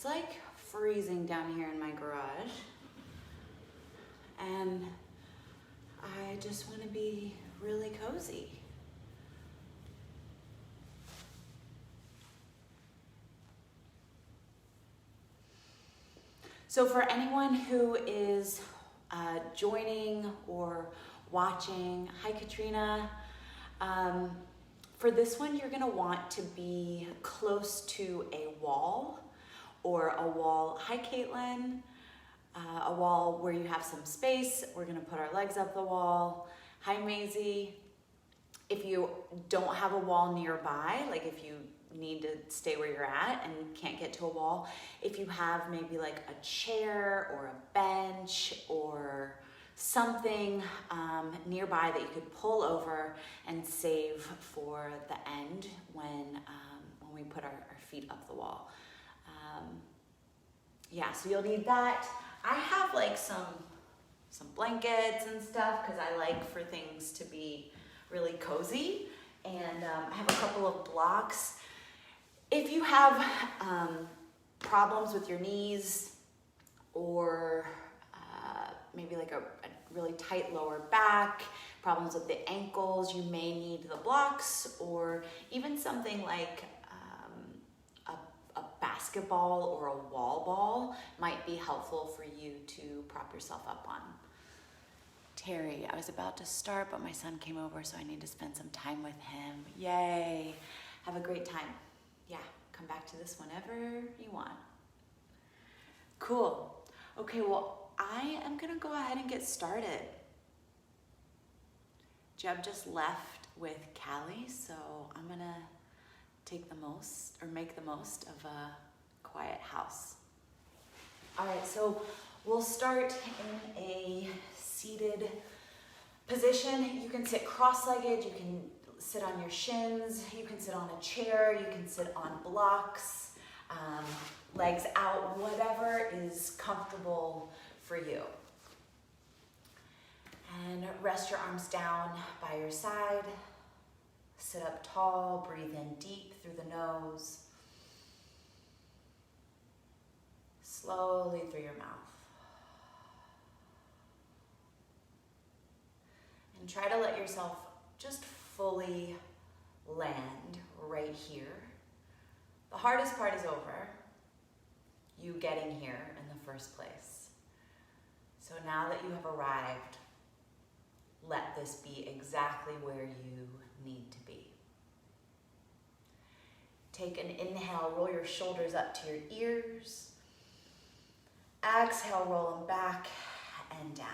It's like freezing down here in my garage. And I just want to be really cozy. So for anyone who is joining or watching, hi Katrina. For this one, you're gonna want to be close to a wall or a wall, hi Caitlin, a wall where you have some space. We're gonna put our legs up the wall. Hi Maisie. If you don't have a wall nearby, like if you need to stay where you're at and can't get to a wall, if you have maybe like a chair or a bench or something nearby that you could pull over and save for the end when we put our feet up the wall. Yeah, so you'll need that. I have like some blankets and stuff because I like for things to be really cozy, and I have a couple of blocks. If you have problems with your knees or maybe like a really tight lower back, problems with the ankles, you may need the blocks, or even something like a basketball or a wall ball might be helpful for you to prop yourself up on. Terry, I was about to start, but my son came over, so I need to spend some time with him. Yay. Have a great time. Yeah, come back to this whenever you want. Cool. Okay, well, I am gonna go ahead and get started. Jeb just left with Callie, so I'm gonna make the most of a quiet house. All right, so we'll start in a seated position. You can sit cross-legged, you can sit on your shins, you can sit on a chair, you can sit on blocks, legs out, whatever is comfortable for you. And rest your arms down by your side. Sit up tall, breathe in deep through the nose. Slowly through your mouth. And try to let yourself just fully land right here. The hardest part is over, you getting here in the first place. So now that you have arrived, let this be exactly where you need to be. Take an inhale, roll your shoulders up to your ears. Exhale, roll them back and down.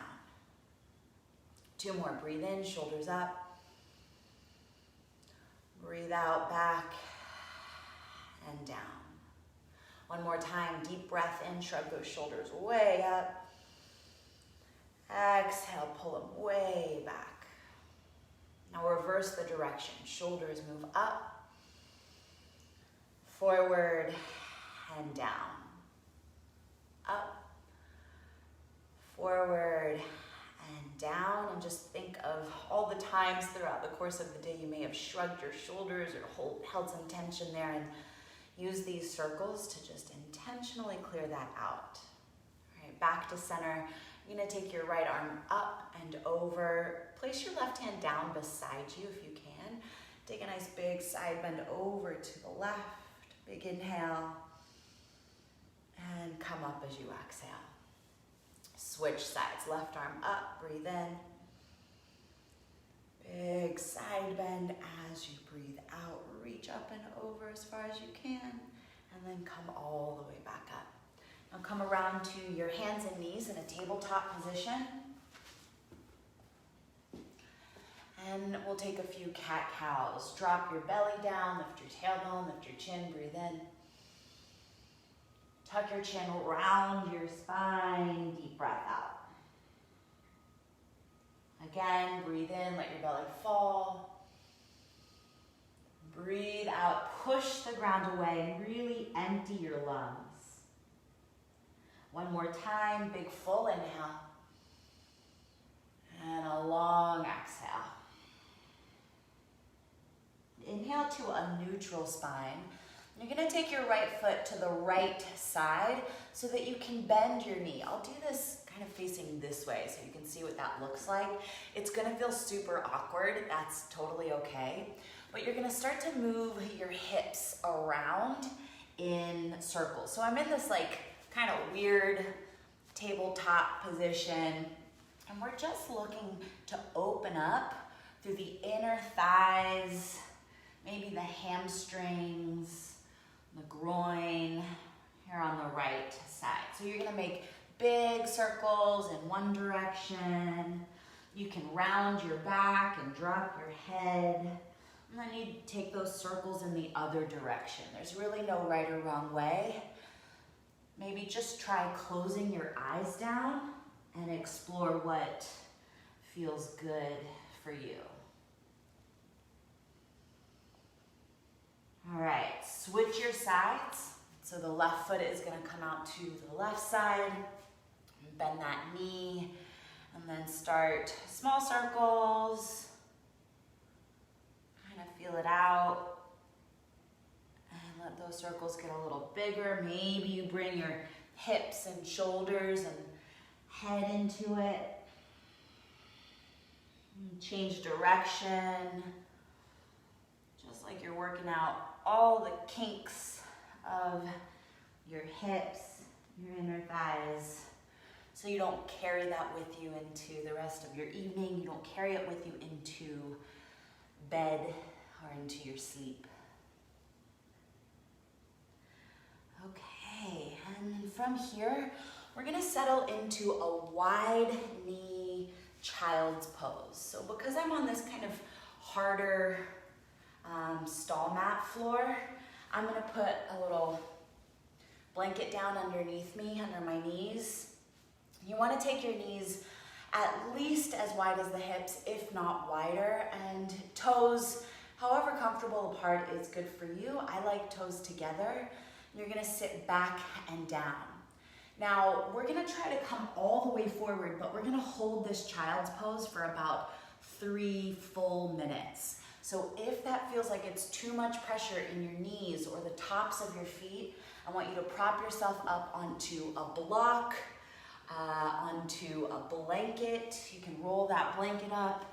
2 more, breathe in, shoulders up. Breathe out, back and down. 1 more time, deep breath in, shrug those shoulders way up. Exhale, pull them way back. Now reverse the direction. Shoulders move up, forward and down. Up, forward and down. And just think of all the times throughout the course of the day you may have shrugged your shoulders or held some tension there, and use these circles to just intentionally clear that out. All right, back to center. You're gonna take your right arm up and over. Place your left hand down beside you if you can. Take a nice big side bend over to the left. Big inhale. And come up as you exhale. Switch sides. Left arm up, breathe in. Big side bend as you breathe out. Reach up and over as far as you can. And then come all the way back up. Now come around to your hands and knees in a tabletop position. And we'll take a few cat-cows. Drop your belly down, lift your tailbone, lift your chin, breathe in. Tuck your chin, round your spine, deep breath out. Again, breathe in, let your belly fall. Breathe out, push the ground away, and really empty your lungs. 1 more time, big full inhale. And a long exhale. Inhale to a neutral spine. You're gonna take your right foot to the right side so that you can bend your knee. I'll do this kind of facing this way so you can see what that looks like. It's gonna feel super awkward. That's totally okay. But you're gonna start to move your hips around in circles. So I'm in this like kind of weird tabletop position, and we're just looking to open up through the inner thighs, maybe the hamstrings, the groin, here on the right side. So you're gonna make big circles in one direction. You can round your back and drop your head. And then you take those circles in the other direction. There's really no right or wrong way. Maybe just try closing your eyes down and explore what feels good for you. All right, switch your sides. So the left foot is gonna come out to the left side, bend that knee, and then start small circles. Kind of feel it out. And let those circles get a little bigger. Maybe you bring your hips and shoulders and head into it. And change direction. Just like you're working out all the kinks of your hips, your inner thighs, so you don't carry that with you into the rest of your evening. You don't carry it with you into bed or into your sleep. Okay, and then from here, we're gonna settle into a wide knee child's pose. So because I'm on this kind of harder stall mat floor, I'm gonna put a little blanket down underneath me, under my knees. You wanna take your knees at least as wide as the hips, if not wider, and toes, however comfortable apart is good for you. I like toes together. You're gonna sit back and down. Now, we're gonna try to come all the way forward, but we're gonna hold this child's pose for about 3 full minutes. So if that feels like it's too much pressure in your knees or the tops of your feet, I want you to prop yourself up onto a block, onto a blanket. You can roll that blanket up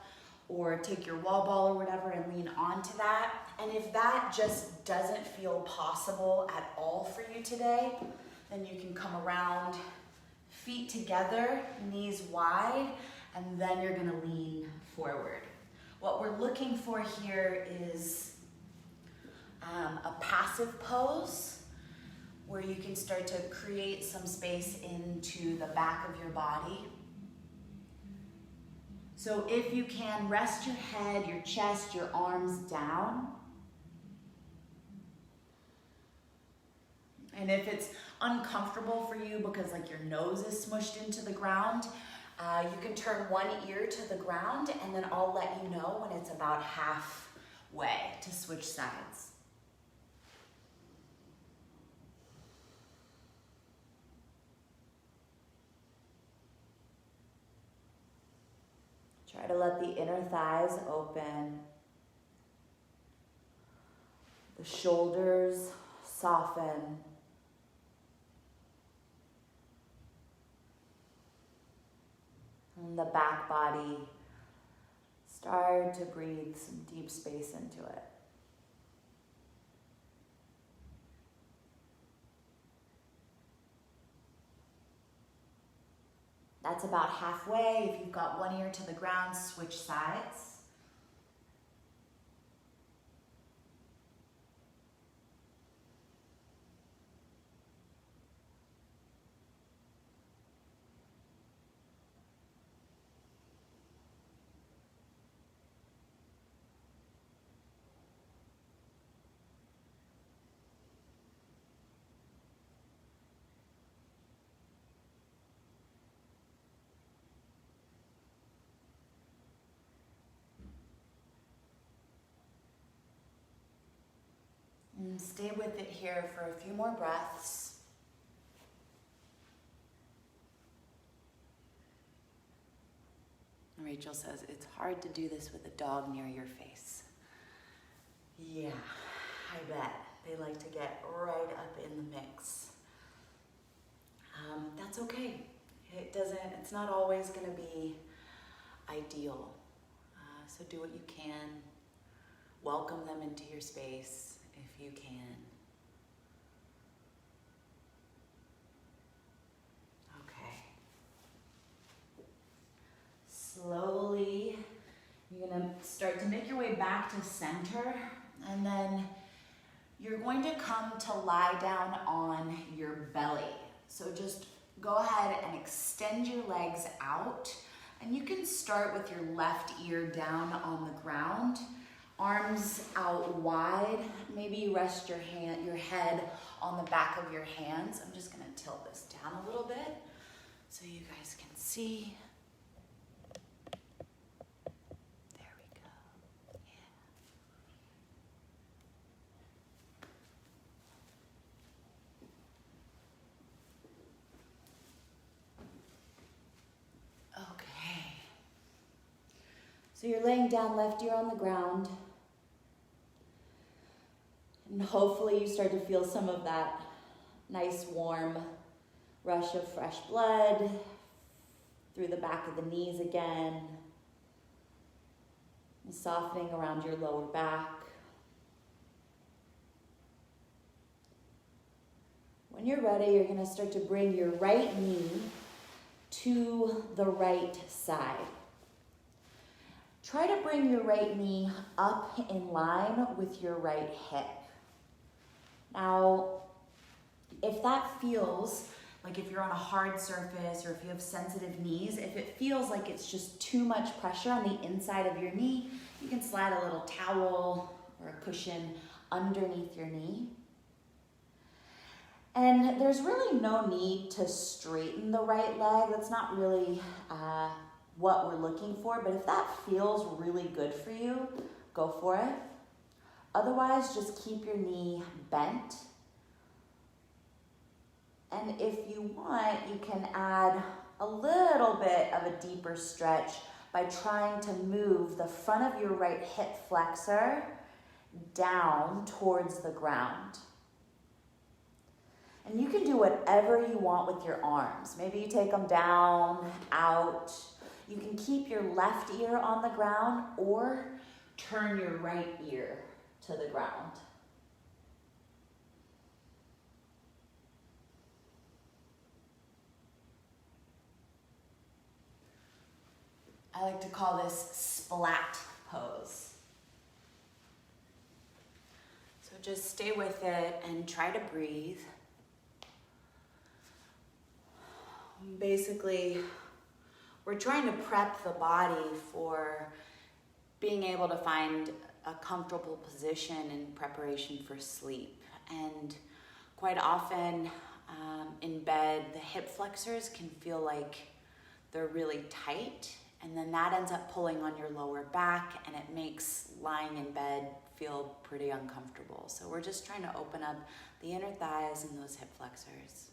or take your wall ball or whatever and lean onto that. And if that just doesn't feel possible at all for you today, then you can come around, feet together, knees wide, and then you're gonna lean forward. What we're looking for here is a passive pose where you can start to create some space into the back of your body. So if you can, rest your head, your chest, your arms down. And if it's uncomfortable for you because like your nose is smushed into the ground, you can turn one ear to the ground and then I'll let you know when it's about halfway to switch sides. Try to let the inner thighs open, the shoulders soften. And the back body, start to breathe some deep space into it. That's about halfway. If you've got one ear to the ground, switch sides. And stay with it here for a few more breaths. Rachel says, it's hard to do this with a dog near your face. Yeah, I bet. They like to get right up in the mix. That's okay. It's not always gonna be ideal. So do what you can. Welcome them into your space if you can. Okay. Slowly, you're gonna start to make your way back to center, and then you're going to come to lie down on your belly. So just go ahead and extend your legs out, and you can start with your left ear down on the ground, arms out wide. Maybe you rest your head on the back of your hands. I'm just gonna tilt this down a little bit so you guys can see. There we go. Yeah. Okay. So you're laying down, left ear on the ground. And hopefully you start to feel some of that nice warm rush of fresh blood through the back of the knees again. And softening around your lower back. When you're ready, you're going to start to bring your right knee to the right side. Try to bring your right knee up in line with your right hip. Now, if that feels like if you're on a hard surface or if you have sensitive knees, if it feels like it's just too much pressure on the inside of your knee, you can slide a little towel or a cushion underneath your knee. And there's really no need to straighten the right leg. That's not really what we're looking for, but if that feels really good for you, go for it. Otherwise, just keep your knee bent. And if you want, you can add a little bit of a deeper stretch by trying to move the front of your right hip flexor down towards the ground. And you can do whatever you want with your arms. Maybe you take them down, out. You can keep your left ear on the ground or turn your right ear to the ground. I like to call this Splat Pose. So just stay with it and try to breathe. Basically, we're trying to prep the body for being able to find a comfortable position in preparation for sleep. And quite often in bed, the hip flexors can feel like they're really tight, and then that ends up pulling on your lower back, and it makes lying in bed feel pretty uncomfortable. So we're just trying to open up the inner thighs and those hip flexors.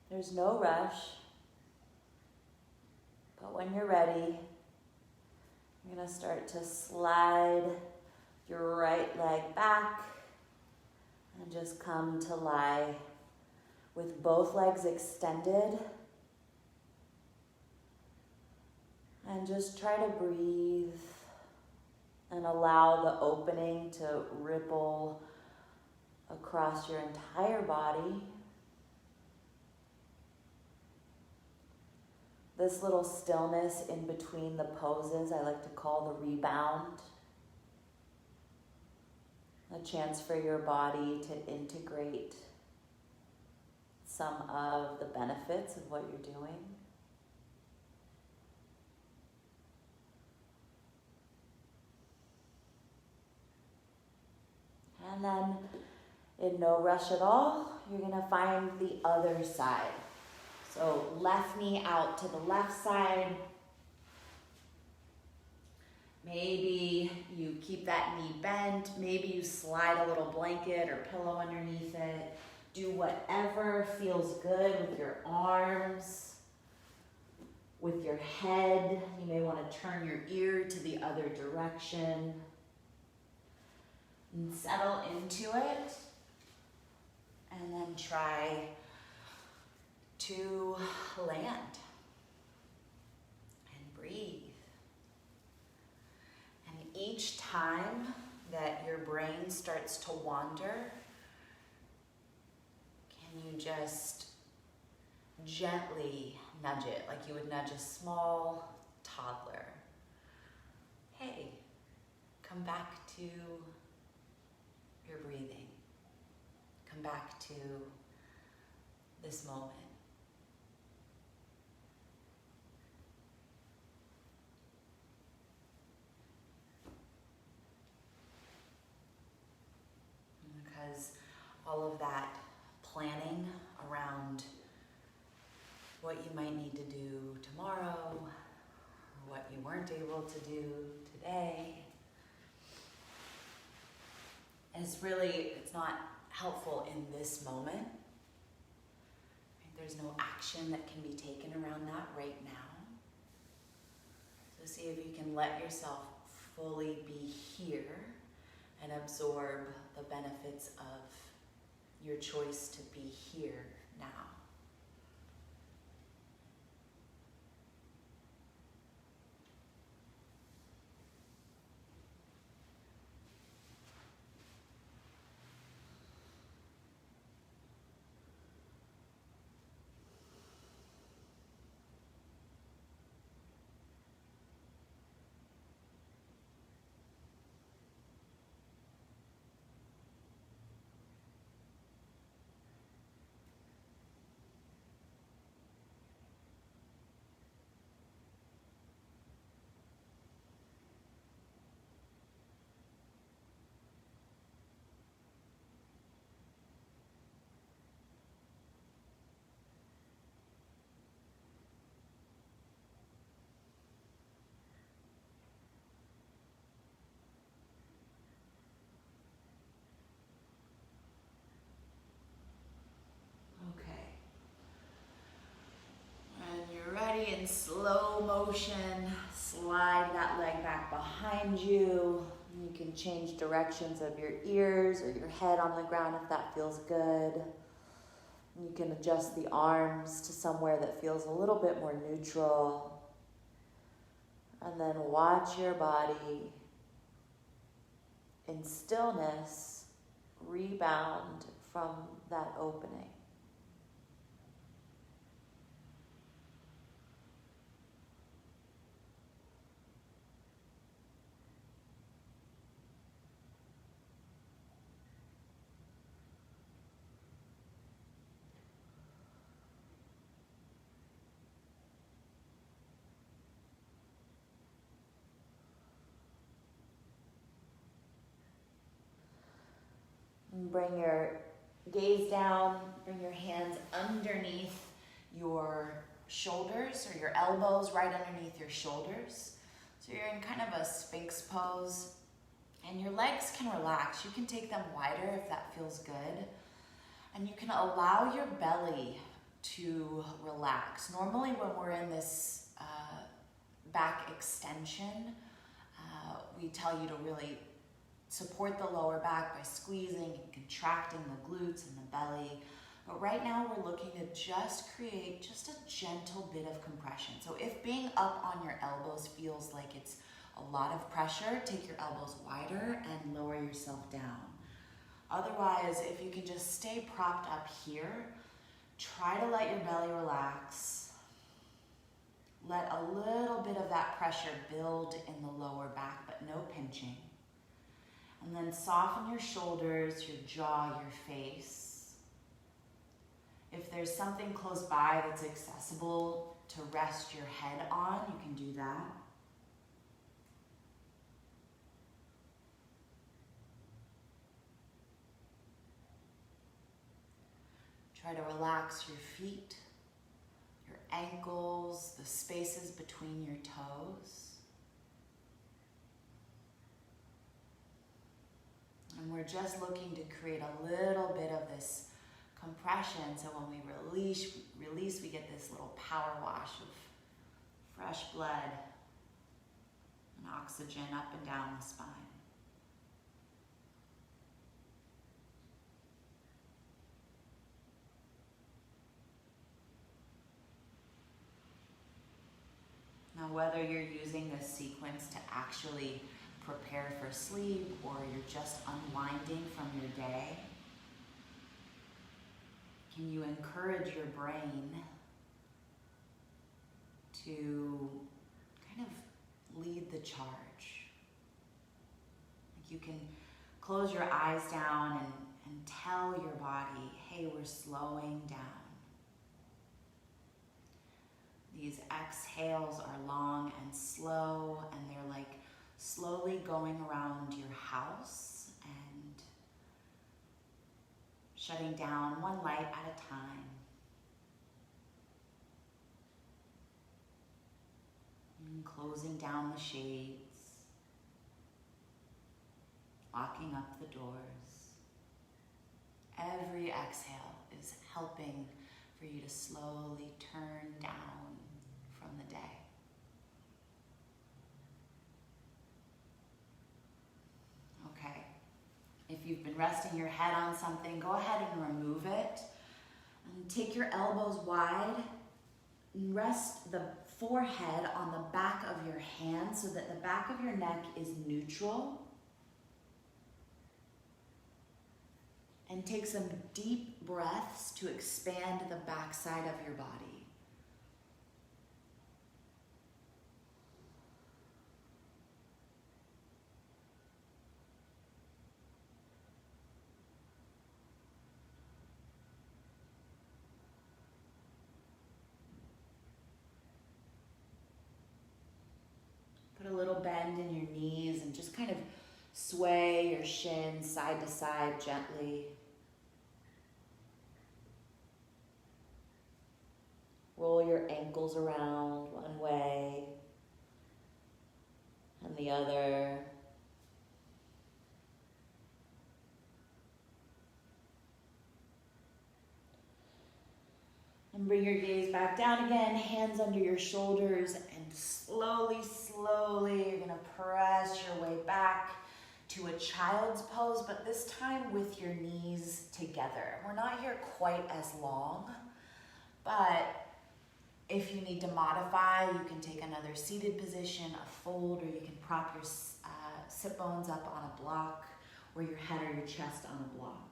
There's no rush, but when you're ready, you're going to start to slide your right leg back and just come to lie with both legs extended. And just try to breathe and allow the opening to ripple across your entire body. This little stillness in between the poses I like to call the rebound. A chance for your body to integrate some of the benefits of what you're doing. And then, in no rush at all, you're going to find the other side. So left knee out to the left side. Maybe you keep that knee bent. Maybe you slide a little blanket or pillow underneath it. Do whatever feels good with your arms, with your head. You may want to turn your ear to the other direction. And settle into it. And then try to land. And breathe. And each time that your brain starts to wander, can you just gently nudge it like you would nudge a small toddler? Hey, come back to your breathing. Come back to this moment. Because all of that planning around what you might need to do tomorrow, or what you weren't able to do today, it's not helpful in this moment. There's no action that can be taken around that right now. So see if you can let yourself fully be here and absorb the benefits of your choice to be here now. In slow motion, slide that leg back behind you. You can change directions of your ears or your head on the ground if that feels good. You can adjust the arms to somewhere that feels a little bit more neutral. And then watch your body in stillness rebound from that opening. Bring your gaze down, bring your hands underneath your shoulders or your elbows right underneath your shoulders. So you're in kind of a Sphinx pose, and your legs can relax. You can take them wider if that feels good. And you can allow your belly to relax. Normally when we're in this back extension, we tell you to really support the lower back by squeezing and contracting the glutes and the belly. But right now we're looking to just create just a gentle bit of compression. So if being up on your elbows feels like it's a lot of pressure, take your elbows wider and lower yourself down. Otherwise, if you can just stay propped up here, try to let your belly relax. let a little bit of that pressure build in the lower back, but no pinching. And then soften your shoulders, your jaw, your face. If there's something close by that's accessible to rest your head on, you can do that. Try to relax your feet, your ankles, the spaces between your toes. And we're just looking to create a little bit of this compression, so when we release, we get this little power wash of fresh blood and oxygen up and down the spine. Now, whether you're using this sequence to actually prepare for sleep or you're just unwinding from your day, can you encourage your brain to kind of lead the charge? Like you can close your eyes down and tell your body, hey, we're slowing down. These exhales are long and slow, and they're like slowly going around your house and shutting down one light at a time. And closing down the shades, locking up the doors. Every exhale is helping for you to slowly turn down from the day. Okay, if you've been resting your head on something, go ahead and remove it. And take your elbows wide and rest the forehead on the back of your hand so that the back of your neck is neutral. And take some deep breaths to expand the backside of your body. Put a little bend in your knees and just kind of sway your shins side to side gently. Roll your ankles around one way and the other. And bring your gaze back down again, hands under your shoulders, and slowly, slowly, you're gonna press your way back to a child's pose, but this time with your knees together. We're not here quite as long, but if you need to modify, you can take another seated position, a fold, or you can prop your sit bones up on a block, or your head or your chest on a block.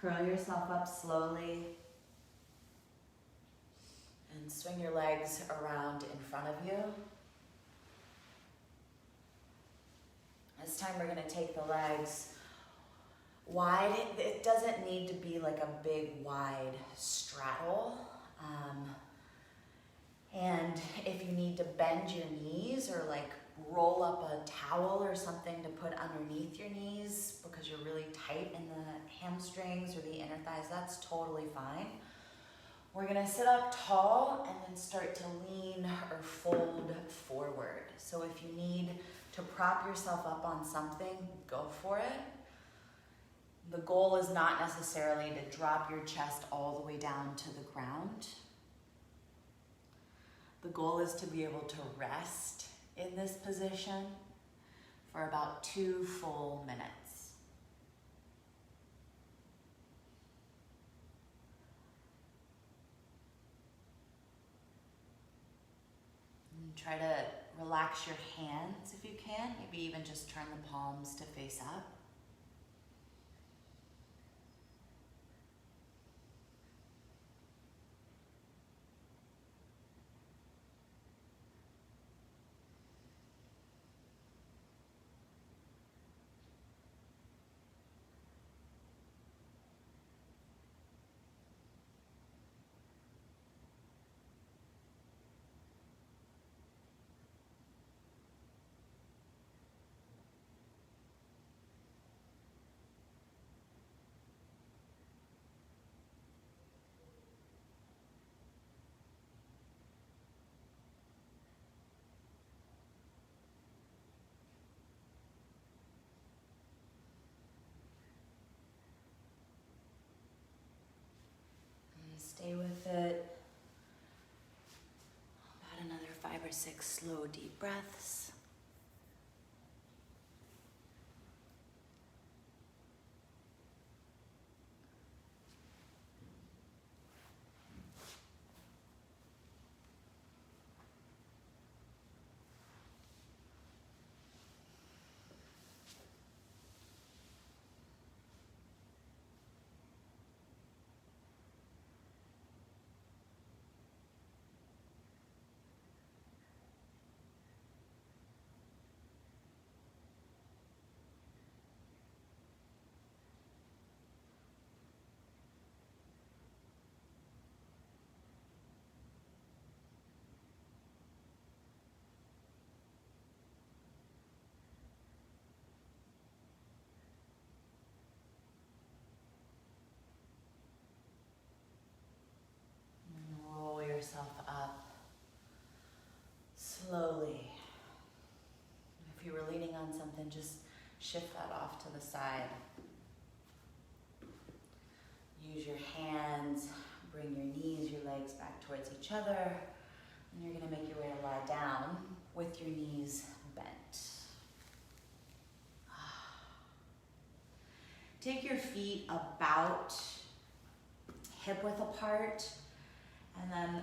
Curl yourself up slowly and swing your legs around in front of you. This time we're going to take the legs wide. It doesn't need to be like a big wide straddle. And if you need to bend your knees or like roll up a towel or something to put underneath your knees because you're really tight in the hamstrings or the inner thighs, that's totally fine. We're gonna sit up tall and then start to lean or fold forward. So if you need to prop yourself up on something, go for it. The goal is not necessarily to drop your chest all the way down to the ground. The goal is to be able to rest in this position for about 2 full minutes. And try to relax your hands if you can, maybe even just turn the palms to face up. Stay with it. About another 5 or 6 slow, deep breaths. Roll yourself up slowly. If you were leaning on something, just shift that off to the side. Use your hands, bring your knees, your legs back towards each other, and you're going to make your way to lie down with your knees bent. Take your feet about hip width apart, and then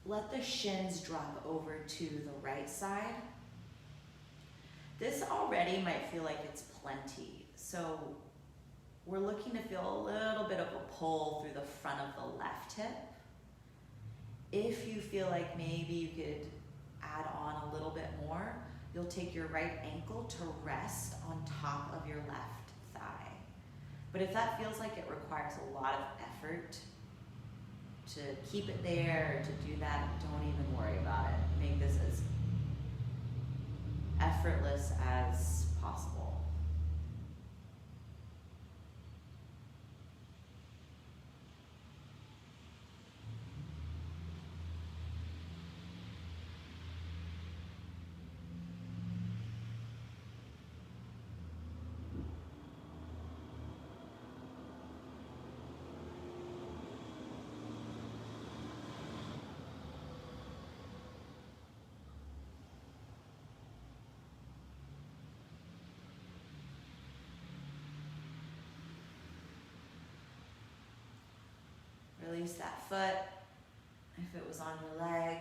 let the shins drop over to the right side. This already might feel like it's plenty, so we're looking to feel a little bit of a pull through the front of the left hip. If you feel like maybe you could add on a little bit more, you'll take your right ankle to rest on top of your left thigh. But if that feels like it requires a lot of effort to keep it there, or to do that, don't even worry about it. Make this as effortless as possible. Release that foot. If it was on your leg,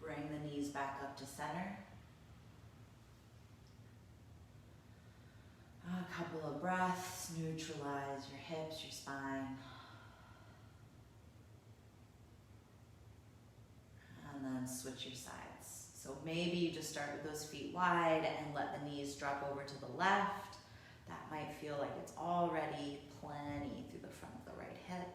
bring the knees back up to center. A couple of breaths, neutralize your hips, your spine. And then switch your sides. So maybe you just start with those feet wide and let the knees drop over to the left. That might feel like it's already plenty through the front of the right hip.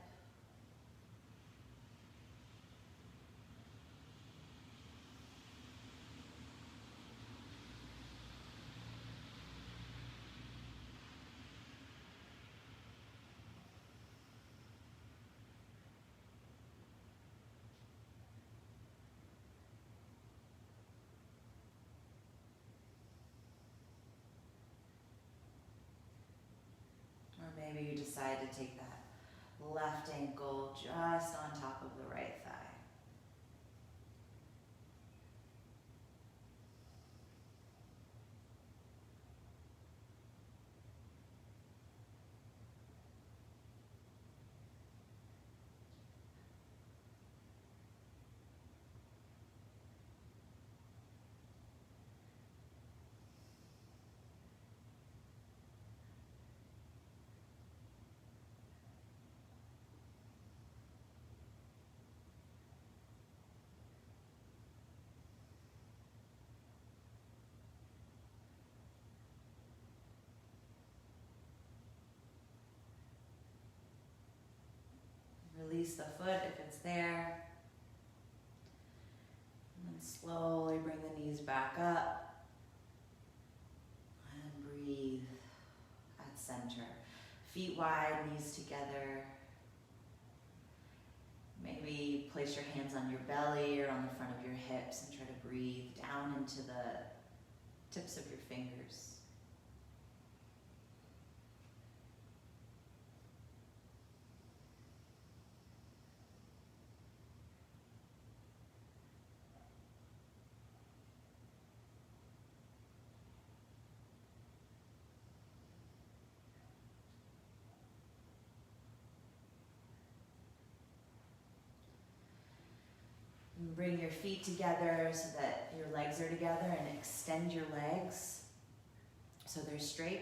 Maybe you decide to take that left ankle just on top of the right thigh. release the foot if it's there. And then slowly bring the knees back up. And breathe at center. Feet wide, knees together. Maybe place your hands on your belly or on the front of your hips and try to breathe down into the tips of your fingers. Bring your feet together so that your legs are together and extend your legs so they're straight.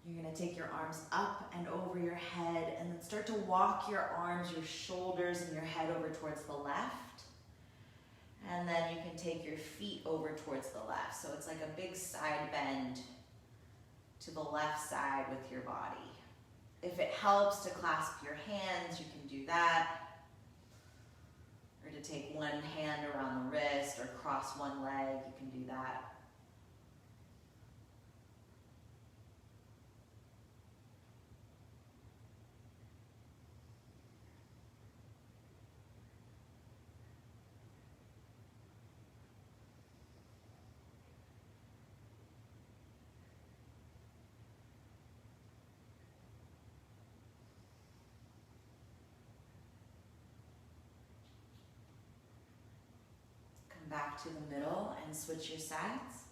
You're going to take your arms up and over your head and then start to walk your arms, your shoulders, and your head over towards the left. And then you can take your feet over towards the left. So it's like a big side bend to the left side with your body. If it helps to clasp your hands, you can do that. Or to take one hand around the wrist or cross one leg, you can do that. Back to the middle and switch your sides.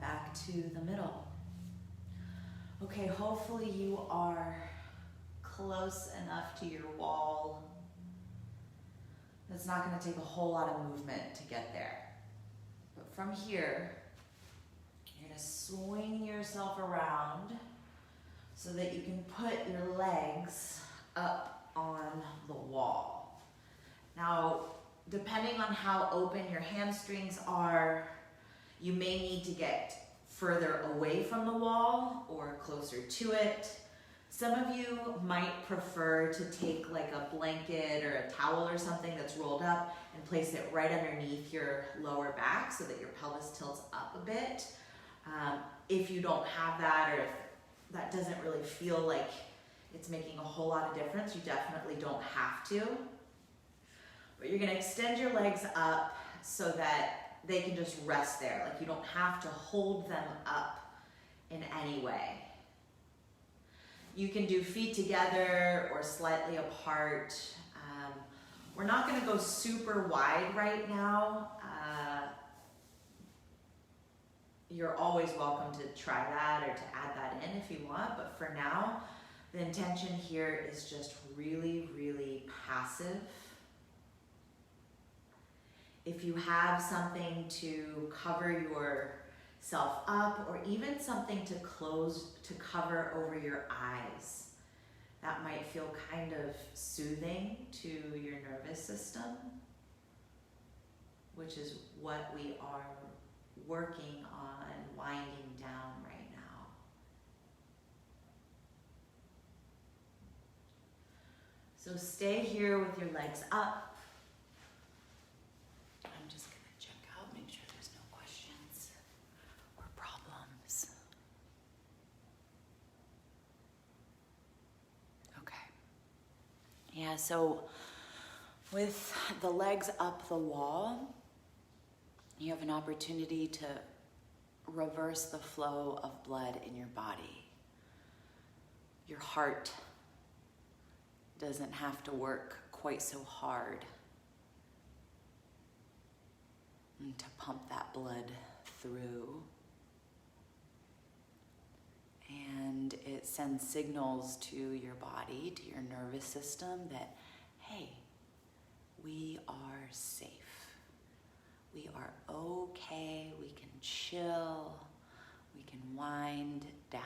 Back to the middle. Okay, hopefully you are close enough to your wall. It's not going to take a whole lot of movement to get there. But from here, you're going to swing yourself around so that you can put your legs up on the wall. Now, depending on how open your hamstrings are, you may need to get further away from the wall or closer to it. Some of you might prefer to take like a blanket or a towel or something that's rolled up and place it right underneath your lower back so that your pelvis tilts up a bit. If you don't have that, or if that doesn't really feel like it's making a whole lot of difference, you definitely don't have to. But you're gonna extend your legs up so that they can just rest there. Like you don't have to hold them up in any way. You can do feet together or slightly apart. We're not gonna go super wide right now. You're always welcome to try that or to add that in if you want, but for now, the intention here is just really, really passive. If you have something to cover yourself up or even something to cover over your eyes, that might feel kind of soothing to your nervous system, which is what we are working on winding down right now. So stay here with your legs up. Yeah, so With the legs up the wall, you have an opportunity to reverse the flow of blood in your body. Your heart doesn't have to work quite so hard to pump that blood through. And it sends signals to your body, to your nervous system that, hey, we are safe. We are okay. We can chill. We can wind down.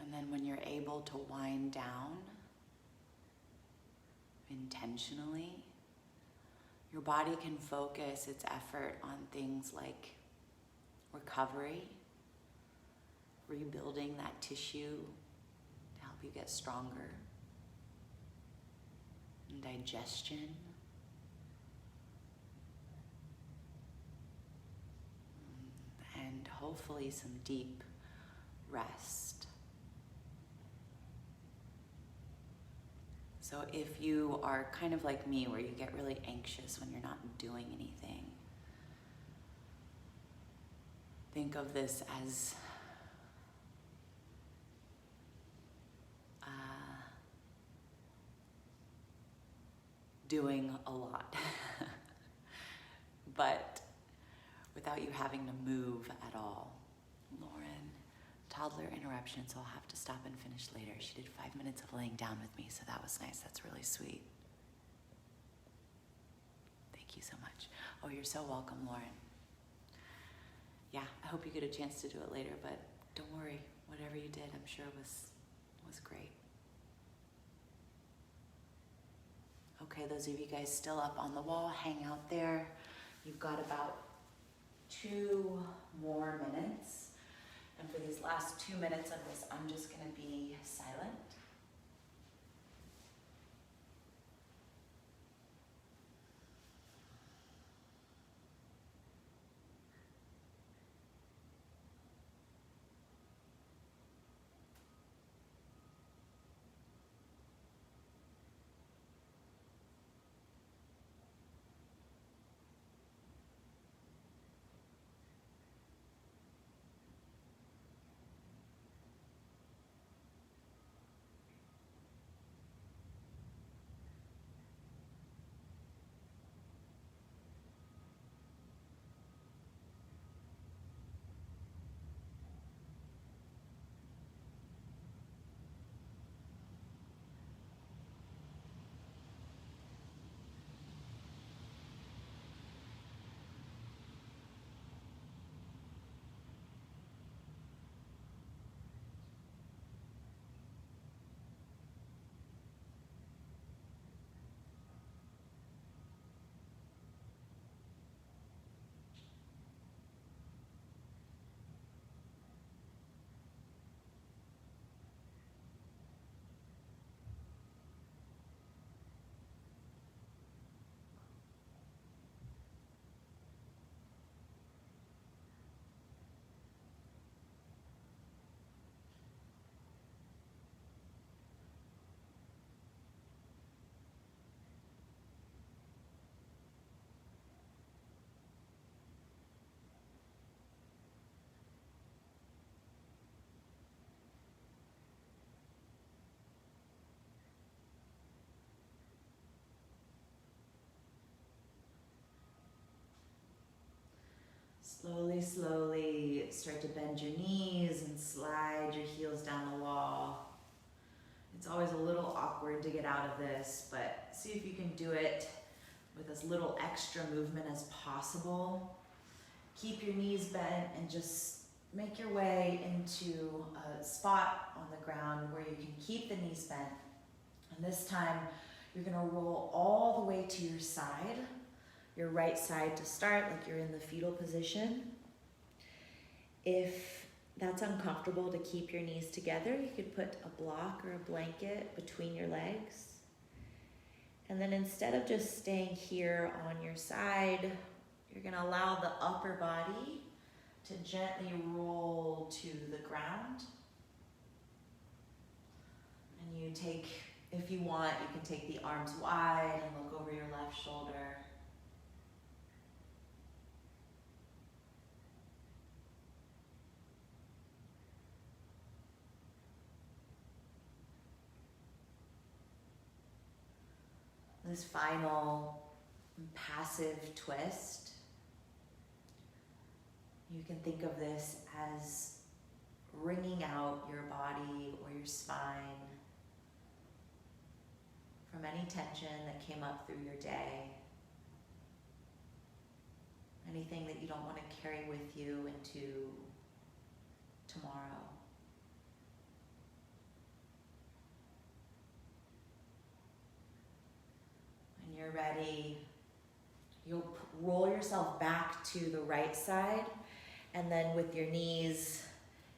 And then when you're able to wind down intentionally, your body can focus its effort on things like recovery, rebuilding that tissue to help you get stronger, and digestion, and hopefully some deep rest. So if you are kind of like me, where you get really anxious when you're not doing anything, think of this as doing a lot, but without you having to move at all. Lauren, toddler interruption, so I'll have to stop and finish later. She did 5 minutes of laying down with me, so that was nice. That's really sweet. Thank you so much. Oh, you're so welcome, Lauren. Yeah, I hope you get a chance to do it later, but don't worry. Whatever you did, I'm sure was great. Okay, those of you guys still up on the wall, hang out there. You've got about 2 more minutes. And for these last 2 minutes of this, I'm just gonna be silent. Slowly, slowly start to bend your knees and slide your heels down the wall. It's always a little awkward to get out of this, but see if you can do it with as little extra movement as possible. Keep your knees bent and just make your way into a spot on the ground where you can keep the knees bent. And this time, you're gonna roll all the way to your side, your right side to start, like you're in the fetal position. If that's uncomfortable to keep your knees together, you could put a block or a blanket between your legs. And then instead of just staying here on your side, you're gonna allow the upper body to gently roll to the ground. And you take, if you want, you can take the arms wide and look over your left shoulder. This final passive twist, you can think of this as wringing out your body or your spine from any tension that came up through your day, anything that you don't want to carry with you into tomorrow. When you're ready, you'll roll yourself back to the right side, and then with your knees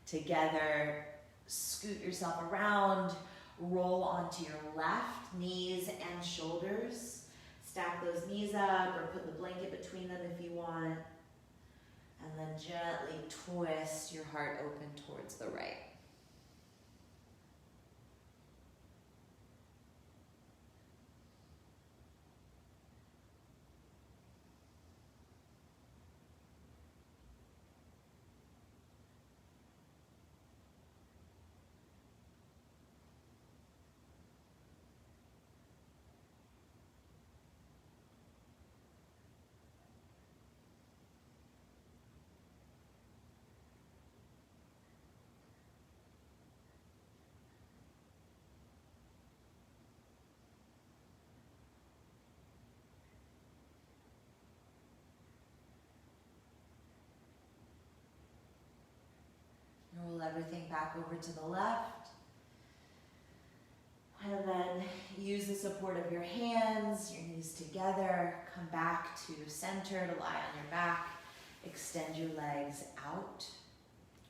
together, scoot yourself around, roll onto your left, knees and shoulders. Stack those knees up or put the blanket between them if you want. And then gently twist your heart open towards the right. Roll everything back over to the left. And then use the support of your hands, your knees together. Come back to center to lie on your back. Extend your legs out.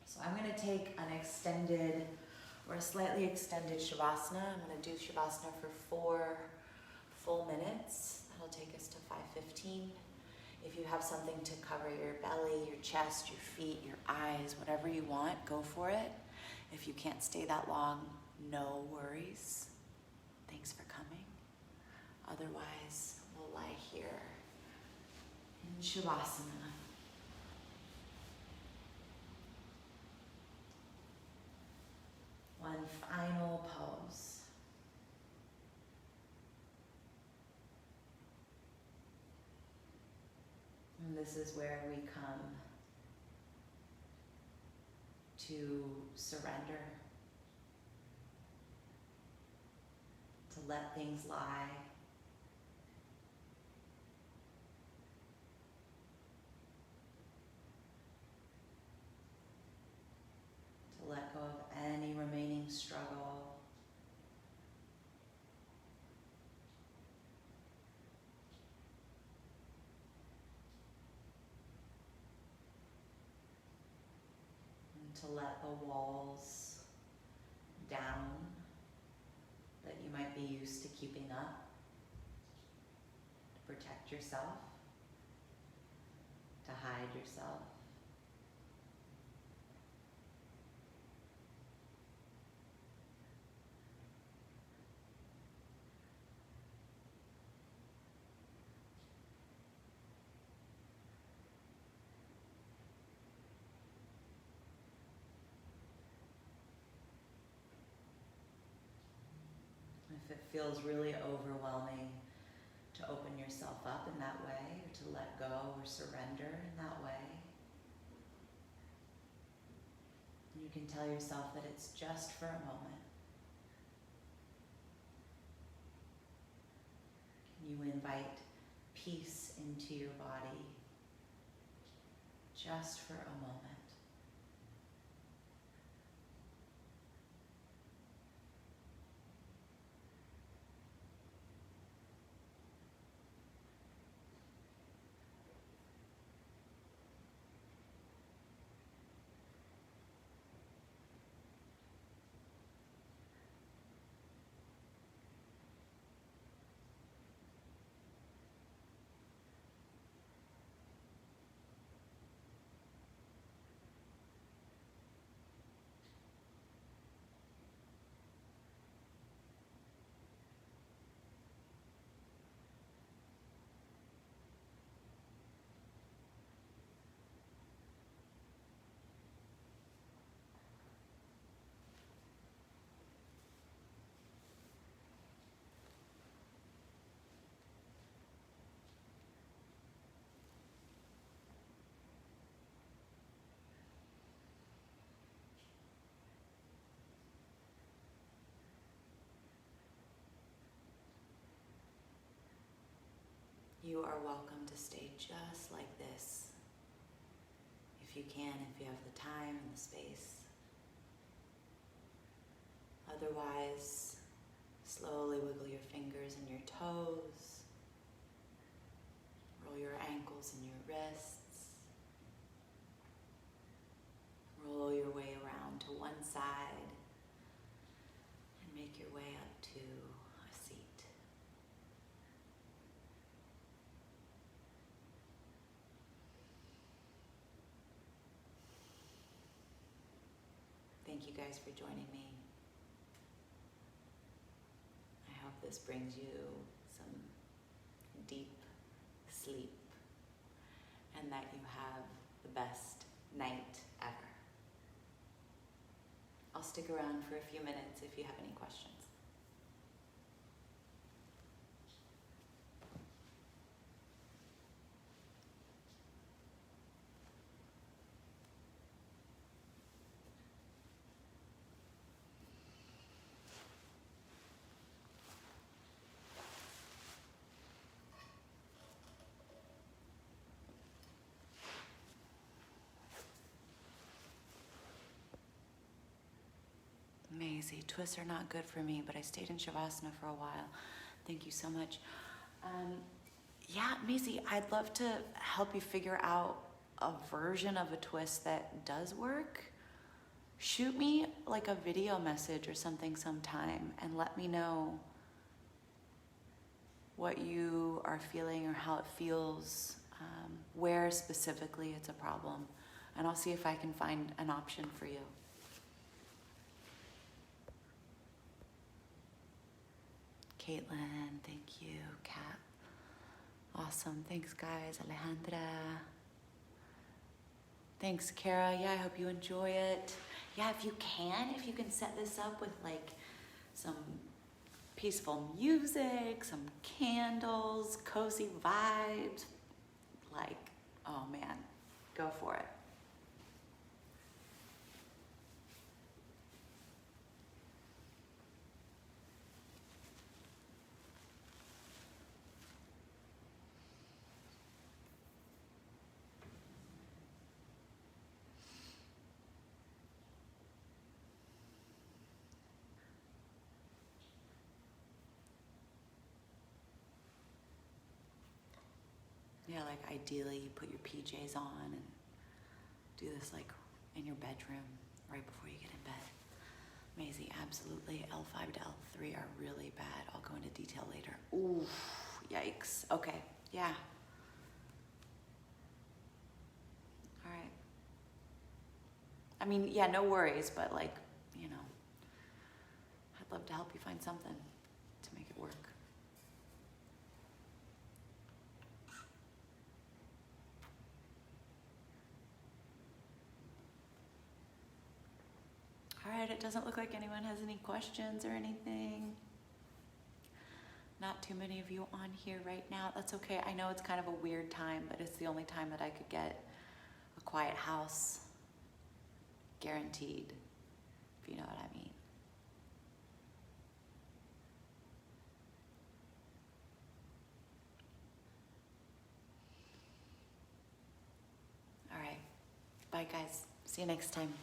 So I'm going to take an extended or a slightly extended Shavasana. I'm going to do Shavasana for 4 full minutes. That'll take us to 5:15. If you have something to cover your belly, your chest, your feet, your eyes, whatever you want, go for it. If you can't stay that long, no worries. Thanks for coming. Otherwise, we'll lie here in Shavasana. One final pose. And this is where we come to surrender, to let things lie, to let go of any remaining struggle. To let the walls down that you might be used to keeping up, to protect yourself, to hide yourself. If it feels really overwhelming to open yourself up in that way, or to let go or surrender in that way, you can tell yourself that it's just for a moment. You invite peace into your body just for a moment. You are welcome to stay just like this. If you can, if you have the time and the space. Otherwise, slowly wiggle your fingers and your toes. Roll your ankles and your wrists. Roll your way around to one side and make your way up to a seat. Thank you guys for joining me. I hope this brings you some deep sleep and that you have the best night ever. I'll stick around for a few minutes if you have any questions. Maisie, twists are not good for me, but I stayed in Shavasana for a while. Thank you so much. Yeah, Maisie, I'd love to help you figure out a version of a twist that does work. Shoot me like a video message or something sometime and let me know what you are feeling or how it feels, where specifically it's a problem, and I'll see if I can find an option for you. Caitlin, thank you. Kat, awesome. Thanks, guys. Alejandra. Thanks, Kara. Yeah, I hope you enjoy it. Yeah, if you can set this up with like some peaceful music, some candles, cozy vibes, like, oh man, go for it. Yeah, like ideally you put your PJs on and do this like in your bedroom right before you get in bed. Maisie, absolutely. L5 to L3 are really bad. I'll go into detail later. Ooh, yikes. Okay, yeah. All right. I mean, yeah, no worries, but like, you know, I'd love to help you find something to make it work. All right, it doesn't look like anyone has any questions or anything. Not too many of you on here right now. That's okay. I know it's kind of a weird time, but it's the only time that I could get a quiet house guaranteed, if you know what I mean. All right. Bye, guys. See you next time.